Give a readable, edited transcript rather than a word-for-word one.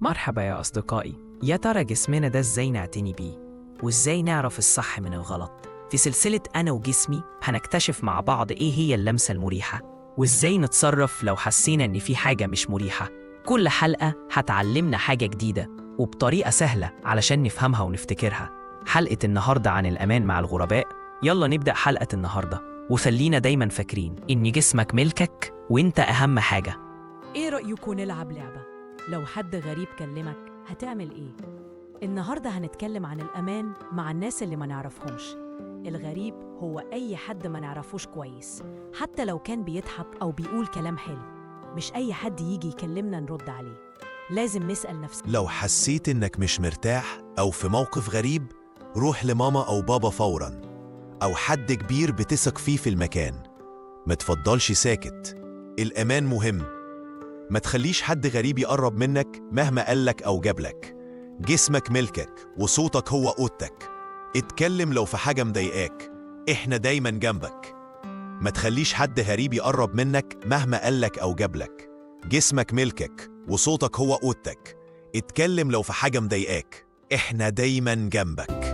مرحبا يا أصدقائي. يا ترى جسمنا ده إزاي نعتني بيه؟ وإزاي نعرف الصح من الغلط؟ في سلسلة أنا وجسمي هنكتشف مع بعض إيه هي اللمسة المريحة، وإزاي نتصرف لو حسينا إن في حاجة مش مريحة. كل حلقة هتعلمنا حاجة جديدة وبطريقة سهلة علشان نفهمها ونفتكرها. حلقة النهاردة عن الأمان مع الغرباء. يلا نبدأ حلقة النهاردة، وخلينا دايما فاكرين إن جسمك ملكك وإنت أهم حاجة. ايه رأيكم نلعب لعبة؟ لو حد غريب كلمك هتعمل ايه؟ النهاردة هنتكلم عن الأمان مع الناس اللي ما نعرفهمش. الغريب هو أي حد ما نعرفوش كويس، حتى لو كان بيضحك أو بيقول كلام حلو. مش أي حد يجي يكلمنا نرد عليه، لازم نسأل نفسنا. لو حسيت إنك مش مرتاح أو في موقف غريب، روح لماما أو بابا فوراً، أو حد كبير بتثق فيه في المكان. ما تفضلش ساكت، الأمان مهم. ما تخليش حد غريب يقرب منك مهما قالك أو جابلك. جسمك ملكك وصوتك هو أوضتك. اتكلم لو في حاجة مضايقاك، إحنا دايماً جنبك. ما تخليش حد غريب يقرب منك مهما قالك أو جابلك. جسمك ملكك وصوتك هو أوضتك. اتكلم لو في حاجة مضايقاك، إحنا دايماً جنبك.